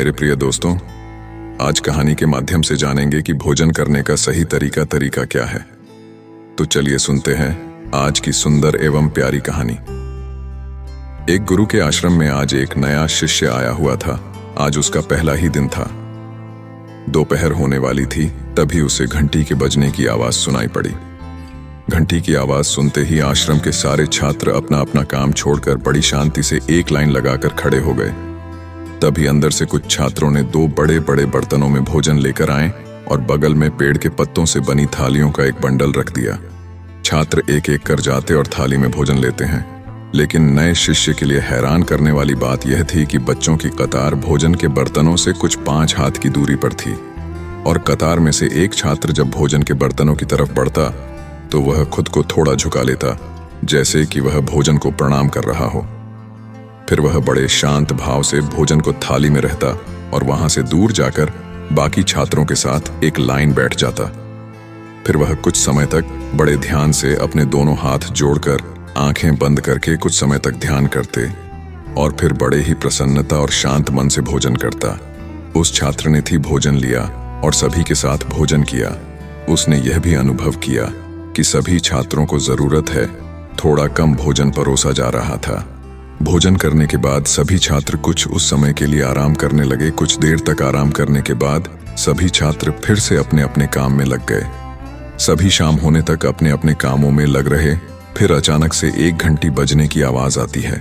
मेरे प्रिय दोस्तों, आज कहानी के माध्यम से जानेंगे कि भोजन करने का सही तरीका क्या है। तो चलिए सुनते हैं आज की सुंदर एवं प्यारी कहानी। एक गुरु के आश्रम में आज एक नया शिष्य आया हुआ था। आज उसका पहला ही दिन था। दोपहर होने वाली थी, तभी उसे घंटी के बजने की आवाज सुनाई पड़ी। घंटी की आवाज सुनते ही आश्रम के सारे छात्र अपना अपना काम छोड़कर बड़ी शांति से एक लाइन लगाकर खड़े हो गए। तभी अंदर से कुछ छात्रों ने दो बड़े बड़े बर्तनों में भोजन लेकर आए और बगल में पेड़ के पत्तों से बनी थालियों का एक बंडल रख दिया। छात्र एक एक कर जाते और थाली में भोजन लेते हैं, लेकिन नए शिष्य के लिए हैरान करने वाली बात यह थी कि बच्चों की कतार भोजन के बर्तनों से कुछ 5 हाथ की दूरी पर थी और कतार में से एक छात्र जब भोजन के बर्तनों की तरफ बढ़ता तो वह खुद को थोड़ा झुका लेता, जैसे कि वह भोजन को प्रणाम कर रहा हो। फिर वह बड़े शांत भाव से भोजन को थाली में रहता और वहां से दूर जाकर बाकी छात्रों के साथ एक लाइन बैठ जाता। फिर वह कुछ समय तक बड़े ध्यान से अपने दोनों हाथ जोड़कर आंखें बंद करके कुछ समय तक ध्यान करते और फिर बड़े ही प्रसन्नता और शांत मन से भोजन करता। उस छात्र ने भी भोजन लिया और सभी के साथ भोजन किया। उसने यह भी अनुभव किया कि सभी छात्रों को जरूरत है, थोड़ा कम भोजन परोसा जा रहा था। भोजन करने के बाद सभी छात्र कुछ उस समय के लिए आराम करने लगे। कुछ देर तक आराम करने के बाद सभी छात्र फिर से अपने अपने काम में लग गए। सभी शाम होने तक अपने अपने कामों में लग रहे। फिर अचानक से एक घंटी बजने की आवाज आती है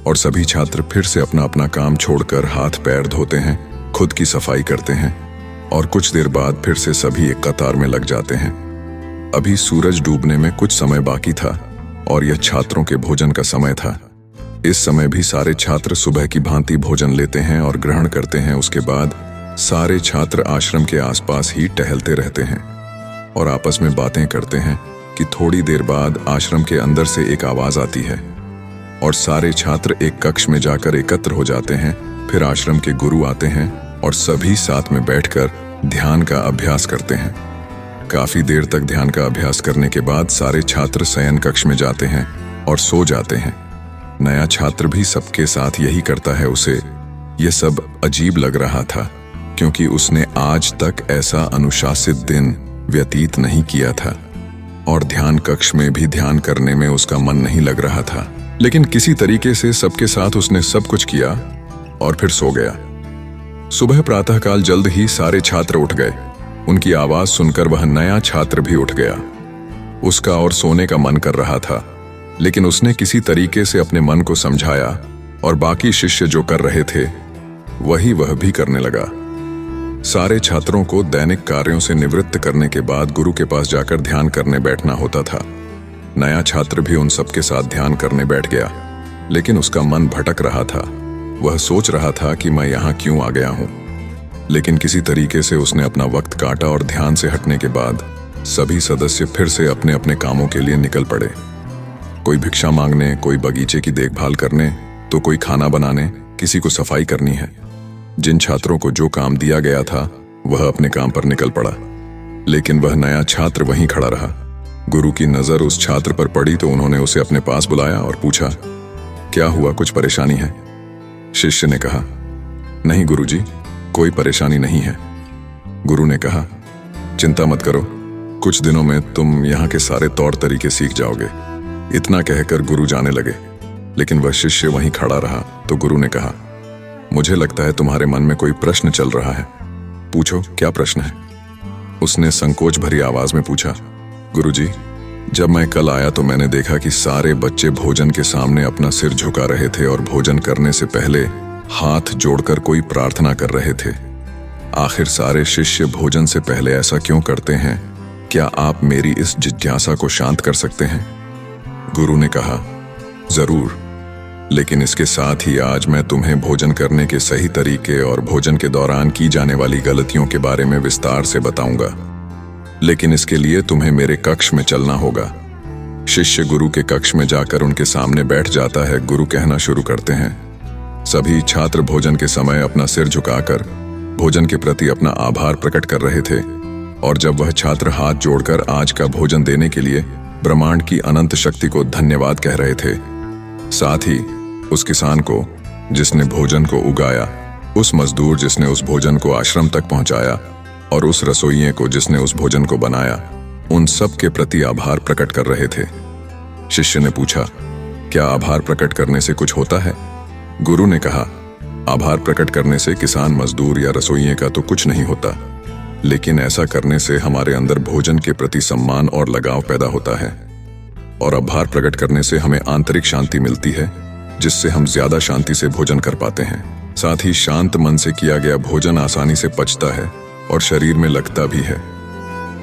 और सभी छात्र फिर से अपना अपना काम छोड़कर हाथ पैर धोते हैं, खुद की सफाई करते हैं और कुछ देर बाद फिर से सभी एक कतार में लग जाते हैं। अभी सूरज डूबने में कुछ समय बाकी था और यह छात्रों के भोजन का समय था। इस समय भी सारे छात्र सुबह की भांति भोजन लेते हैं और ग्रहण करते हैं। उसके बाद सारे छात्र आश्रम के आसपास ही टहलते रहते हैं और आपस में बातें करते हैं कि थोड़ी देर बाद आश्रम के अंदर से एक आवाज आती है और सारे छात्र एक कक्ष में जाकर एकत्र हो जाते हैं। फिर आश्रम के गुरु आते हैं और सभी साथ में बैठकर ध्यान का अभ्यास करते हैं। काफी देर तक ध्यान का अभ्यास करने के बाद सारे छात्र शयन कक्ष में जाते हैं और सो जाते हैं। नया छात्र भी सबके साथ यही करता है। उसे यह सब अजीब लग रहा था क्योंकि उसने आज तक ऐसा अनुशासित दिन व्यतीत नहीं किया था और ध्यान कक्ष में भी ध्यान करने में उसका मन नहीं लग रहा था। लेकिन किसी तरीके से सबके साथ उसने सब कुछ किया और फिर सो गया। सुबह प्रातःकाल जल्द ही सारे छात्र उठ गए। उनकी आवाज सुनकर वह नया छात्र भी उठ गया। उसका और सोने का मन कर रहा था, लेकिन उसने किसी तरीके से अपने मन को समझाया और बाकी शिष्य जो कर रहे थे वही वह भी करने लगा। सारे छात्रों को दैनिक कार्यों से निवृत्त करने के बाद गुरु के पास जाकर ध्यान करने बैठना होता था। नया छात्र भी उन सबके साथ ध्यान करने बैठ गया, लेकिन उसका मन भटक रहा था। वह सोच रहा था कि मैं यहाँ क्यों आ गया हूँ। लेकिन किसी तरीके से उसने अपना वक्त काटा और ध्यान से हटने के बाद सभी सदस्य फिर से अपने अपने कामों के लिए निकल पड़े। कोई भिक्षा मांगने, कोई बगीचे की देखभाल करने, तो कोई खाना बनाने, किसी को सफाई करनी है। जिन छात्रों को जो काम दिया गया था वह अपने काम पर निकल पड़ा, लेकिन वह नया छात्र वहीं खड़ा रहा। गुरु की नजर उस छात्र पर पड़ी तो उन्होंने उसे अपने पास बुलाया और पूछा, क्या हुआ, कुछ परेशानी है? शिष्य ने कहा, नहीं गुरुजी, कोई परेशानी नहीं है। गुरु ने कहा, चिंता मत करो, कुछ दिनों में तुम यहाँ के सारे तौर तरीके सीख जाओगे। इतना कहकर गुरु जाने लगे, लेकिन वह शिष्य वहीं खड़ा रहा। तो गुरु ने कहा, मुझे लगता है तुम्हारे मन में कोई प्रश्न चल रहा है, पूछो क्या प्रश्न है? उसने संकोच भरी आवाज में पूछा, गुरुजी, जब मैं कल आया तो मैंने देखा कि सारे बच्चे भोजन के सामने अपना सिर झुका रहे थे और भोजन करने से पहले हाथ जोड़कर कोई प्रार्थना कर रहे थे। आखिर सारे शिष्य भोजन से पहले ऐसा क्यों करते हैं? क्या आप मेरी इस जिज्ञासा को शांत कर सकते हैं? गुरु ने कहा, जरूर, लेकिन इसके साथ ही आज मैं तुम्हें भोजन करने के सही तरीके और भोजन के दौरान की जाने वाली गलतियों के बारे में विस्तार से बताऊंगा। लेकिन इसके लिए तुम्हें मेरे कक्ष में चलना होगा। शिष्य गुरु के कक्ष में जाकर उनके सामने बैठ जाता है। गुरु कहना शुरू करते हैं। सभी छात्र भोजन के समय अपना सिर झुकाकर भोजन के प्रति अपना आभार प्रकट कर रहे थे और जब वह छात्र हाथ जोड़कर आज का भोजन देने के लिए ब्रह्मांड की अनंत शक्ति को धन्यवाद कह रहे थे, साथ ही उस किसान को जिसने भोजन को उगाया उस मजदूर जिसने उस भोजन को आश्रम तक पहुंचाया और उस रसोइये को जिसने उस भोजन को बनाया, उन सब के प्रति आभार प्रकट कर रहे थे। शिष्य ने पूछा, क्या आभार प्रकट करने से कुछ होता है? गुरु ने कहा, आभार प्रकट करने से किसान, मजदूर या रसोइये का तो कुछ नहीं होता, लेकिन ऐसा करने से हमारे अंदर भोजन के प्रति सम्मान और लगाव पैदा होता है। और आभार प्रकट करने से हमें आंतरिक शांति मिलती है, जिससे हम ज्यादा शांति से भोजन कर पाते हैं। साथ ही शांत मन से किया गया भोजन आसानी से पचता है और शरीर में लगता भी है।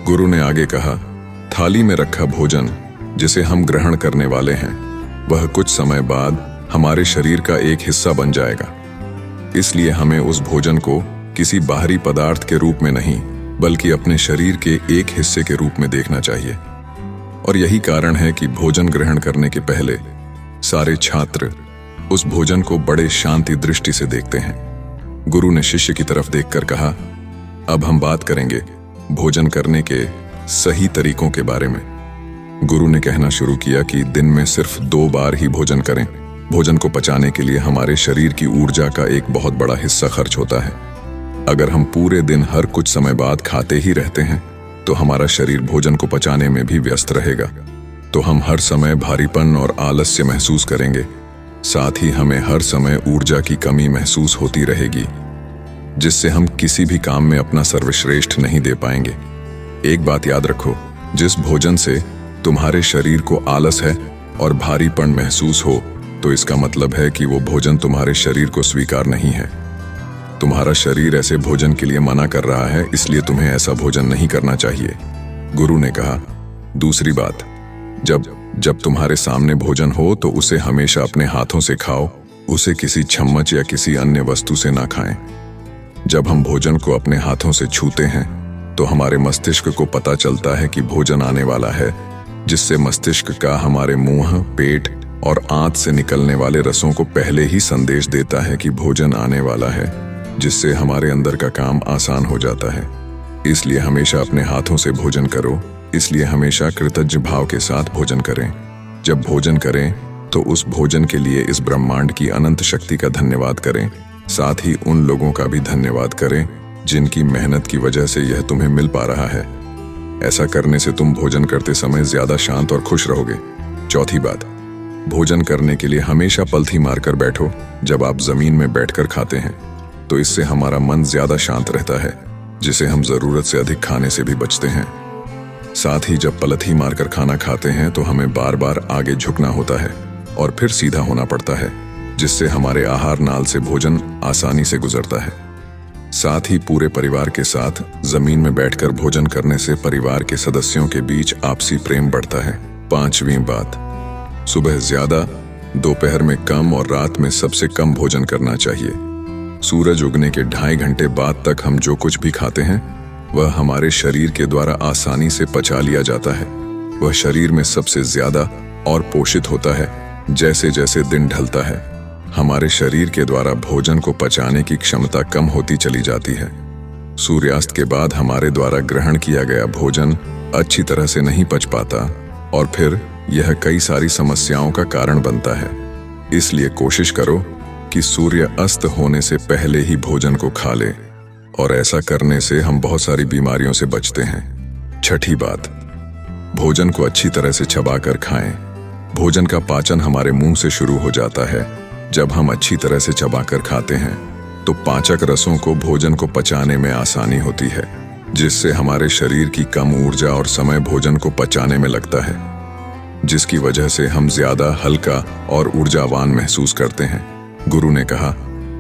गुरु ने आगे कहा, थाली में रखा भोजन जिसे हम ग्रहण करने वाले हैं, वह कुछ समय बाद हमारे शरीर का एक हिस्सा बन जाएगा। इसलिए हमें उस भोजन को किसी बाहरी पदार्थ के रूप में नहीं, बल्कि अपने शरीर के एक हिस्से के रूप में देखना चाहिए। और यही कारण है कि भोजन ग्रहण करने के पहले सारे छात्र उस भोजन को बड़े शांति दृष्टि से देखते हैं। गुरु ने शिष्य की तरफ देखकर कहा, अब हम बात करेंगे भोजन करने के सही तरीकों के बारे में। गुरु ने कहना शुरू किया कि दिन में सिर्फ 2 बार ही भोजन करें। भोजन को पचाने के लिए हमारे शरीर की ऊर्जा का एक बहुत बड़ा हिस्सा खर्च होता है। अगर हम पूरे दिन हर कुछ समय बाद खाते ही रहते हैं, तो हमारा शरीर भोजन को पचाने में भी व्यस्त रहेगा। तो हम हर समय भारीपन और आलस्य महसूस करेंगे। साथ ही हमें हर समय ऊर्जा की कमी महसूस होती रहेगी, जिससे हम किसी भी काम में अपना सर्वश्रेष्ठ नहीं दे पाएंगे। एक बात याद रखो, जिस भोजन से तुम्हारे शरीर को आलस है और भारीपन महसूस हो, तो इसका मतलब है कि वो भोजन तुम्हारे शरीर को स्वीकार नहीं है। तुम्हारा शरीर ऐसे भोजन के लिए मना कर रहा है, इसलिए तुम्हें ऐसा भोजन नहीं करना चाहिए। गुरु ने कहा, दूसरी बात, जब तुम्हारे सामने भोजन हो तो उसे हमेशा अपने हाथों से खाओ, उसे किसी चम्मच या किसी अन्य वस्तु से ना खाएं। जब हम भोजन को अपने हाथों से छूते हैं, तो हमारे मस्तिष्क को पता चलता है कि भोजन आने वाला है, जिससे मस्तिष्क का हमारे मुंह, पेट और आंत से निकलने वाले रसों को पहले ही संदेश देता है कि भोजन आने वाला है, जिससे हमारे अंदर का काम आसान हो जाता है। इसलिए हमेशा अपने हाथों से भोजन करो। इसलिए हमेशा कृतज्ञ भाव के साथ भोजन करें। जब भोजन करें तो उस भोजन के लिए इस ब्रह्मांड की अनंत शक्ति का धन्यवाद करें। साथ ही उन लोगों का भी धन्यवाद करें जिनकी मेहनत की वजह से यह तुम्हें मिल पा रहा है। ऐसा करने से तुम भोजन करते समय ज्यादा शांत और खुश रहोगे। चौथी बात, भोजन करने के लिए हमेशा पलथी मारकर बैठो। जब आप जमीन में बैठकर खाते हैं, तो इससे हमारा मन ज्यादा शांत रहता है, जिसे हम जरूरत से अधिक खाने से भी बचते हैं। साथ ही जब पलथी मारकर खाना खाते हैं, तो हमें बार बार आगे झुकना होता है और फिर सीधा होना पड़ता है, जिससे हमारे आहार नाल से भोजन आसानी से गुजरता है। साथ ही पूरे परिवार के साथ जमीन में बैठकर भोजन करने से परिवार के सदस्यों के बीच आपसी प्रेम बढ़ता है। पांचवी बात, सुबह ज्यादा, दोपहर में कम और रात में सबसे कम भोजन करना चाहिए। सूरज उगने के 2.5 घंटे बाद तक हम जो कुछ भी खाते हैं, वह हमारे शरीर के द्वारा आसानी से पचा लिया जाता है। वह शरीर में सबसे ज्यादा और पोषित होता है। जैसे जैसे दिन ढलता है, हमारे शरीर के द्वारा भोजन को पचाने की क्षमता कम होती चली जाती है। सूर्यास्त के बाद हमारे द्वारा ग्रहण किया गया भोजन अच्छी तरह से नहीं पच पाता और फिर यह कई सारी समस्याओं का कारण बनता है। इसलिए कोशिश करो कि सूर्य अस्त होने से पहले ही भोजन को खा ले, और ऐसा करने से हम बहुत सारी बीमारियों से बचते हैं। छठी बात, भोजन को अच्छी तरह से चबाकर खाएं। भोजन का पाचन हमारे मुंह से शुरू हो जाता है। जब हम अच्छी तरह से चबाकर खाते हैं, तो पाचक रसों को भोजन को पचाने में आसानी होती है, जिससे हमारे शरीर की कम ऊर्जा और समय भोजन को पचाने में लगता है, जिसकी वजह से हम ज्यादा हल्का और ऊर्जावान महसूस करते हैं। गुरु ने कहा,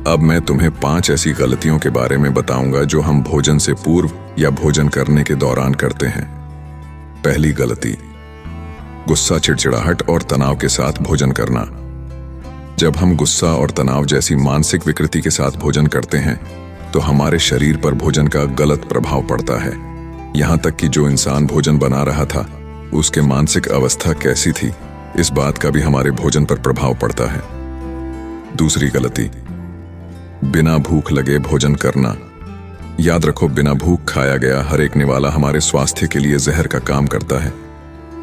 अब मैं तुम्हें 5 ऐसी गलतियों के बारे में बताऊंगा जो हम भोजन से पूर्व या भोजन करने के दौरान करते हैं। पहली गलती, गुस्सा, चिड़चिड़ाहट और तनाव के साथ भोजन करना। जब हम गुस्सा और तनाव जैसी मानसिक विकृति के साथ भोजन करते हैं, तो हमारे शरीर पर भोजन का गलत प्रभाव पड़ता है। यहाँ तक कि जो इंसान भोजन बना रहा था, उसके मानसिक अवस्था कैसी थी, इस बात का भी हमारे भोजन पर प्रभाव पड़ता है। दूसरी गलती, बिना भूख लगे भोजन करना। याद रखो, बिना भूख खाया गया हर एक निवाला हमारे स्वास्थ्य के लिए जहर का काम करता है,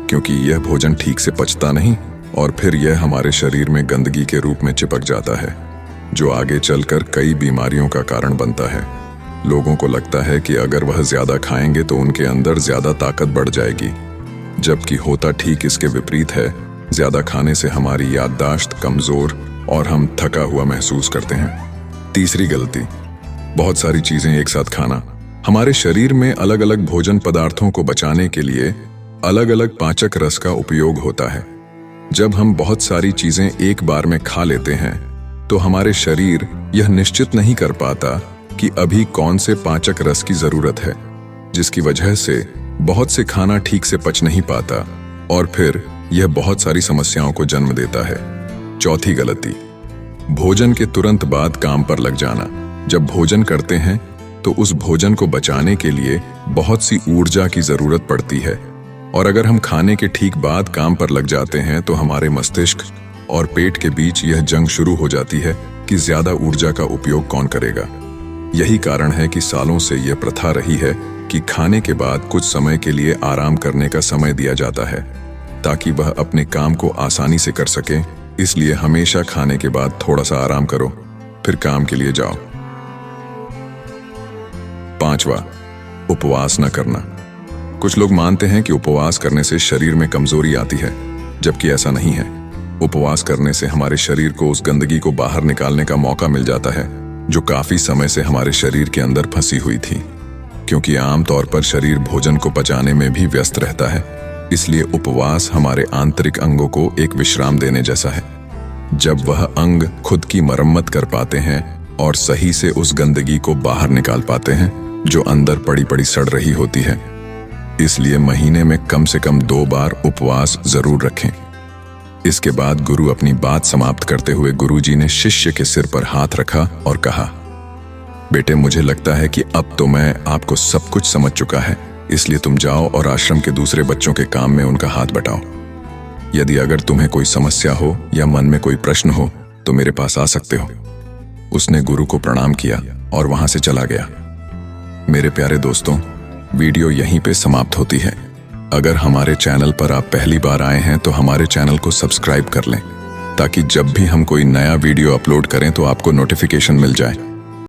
क्योंकि यह भोजन ठीक से पचता नहीं और फिर यह हमारे शरीर में गंदगी के रूप में चिपक जाता है। जो आगे चलकर कई बीमारियों का कारण बनता है। लोगों को लगता है कि अगर वह ज्यादा खाएंगे तो उनके अंदर ज्यादा ताकत बढ़ जाएगी, जबकि होता ठीक इसके विपरीत है। ज्यादा खाने से हमारी याददाश्त कमजोर और हम थका हुआ महसूस करते हैं। तीसरी गलती, बहुत सारी चीजें एक साथ खाना। हमारे शरीर में अलग अलग भोजन पदार्थों को बचाने के लिए अलग अलग पाचक रस का उपयोग होता है। जब हम बहुत सारी चीजें एक बार में खा लेते हैं तो हमारे शरीर यह निश्चित नहीं कर पाता कि अभी कौन से पाचक रस की जरूरत है, जिसकी वजह से बहुत से खाना ठीक से पच नहीं पाता और फिर यह बहुत सारी समस्याओं को जन्म देता है। चौथी गलती, भोजन के तुरंत बाद काम पर लग जाना। जब भोजन करते हैं तो उस भोजन को बचाने के लिए बहुत सी ऊर्जा की जरूरत पड़ती है, और अगर हम खाने के ठीक बाद काम पर लग जाते हैं तो हमारे मस्तिष्क और पेट के बीच यह जंग शुरू हो जाती है कि ज्यादा ऊर्जा का उपयोग कौन करेगा। यही कारण है कि सालों से यह प्रथा रही है कि खाने के बाद कुछ समय के लिए आराम करने का समय दिया जाता है, ताकि वह अपने काम को आसानी से कर सके। इसलिए हमेशा खाने के बाद थोड़ा सा आराम करो, फिर काम के लिए जाओ। पांचवा, उपवास न करना। कुछ लोग मानते हैं कि उपवास करने से शरीर में कमजोरी आती है, जबकि ऐसा नहीं है। उपवास करने से हमारे शरीर को उस गंदगी को बाहर निकालने का मौका मिल जाता है जो काफी समय से हमारे शरीर के अंदर फंसी हुई थी। क्योंकि आमतौर पर शरीर भोजन को पचाने में भी व्यस्त रहता है, इसलिए उपवास हमारे आंतरिक अंगों को एक विश्राम देने जैसा है। जब वह अंग खुद की मरम्मत कर पाते हैं और सही से उस गंदगी को बाहर निकाल पाते हैं जो अंदर पड़ी पड़ी सड़ रही होती है। इसलिए महीने में कम से कम 2 बार उपवास जरूर रखें। इसके बाद गुरु अपनी बात समाप्त करते हुए गुरुजी ने शिष्य के सिर पर हाथ रखा और कहा, बेटे, मुझे लगता है कि अब तो मैं आपको सब कुछ समझ चुका है, इसलिए तुम जाओ और आश्रम के दूसरे बच्चों के काम में उनका हाथ बटाओ। यदि अगर तुम्हें कोई समस्या हो या मन में कोई प्रश्न हो तो मेरे पास आ सकते हो। उसने गुरु को प्रणाम किया और वहां से चला गया। मेरे प्यारे दोस्तों, वीडियो यहीं पे समाप्त होती है। अगर हमारे चैनल पर आप पहली बार आए हैं तो हमारे चैनल को सब्सक्राइब कर लें, ताकि जब भी हम कोई नया वीडियो अपलोड करें तो आपको नोटिफिकेशन मिल जाए।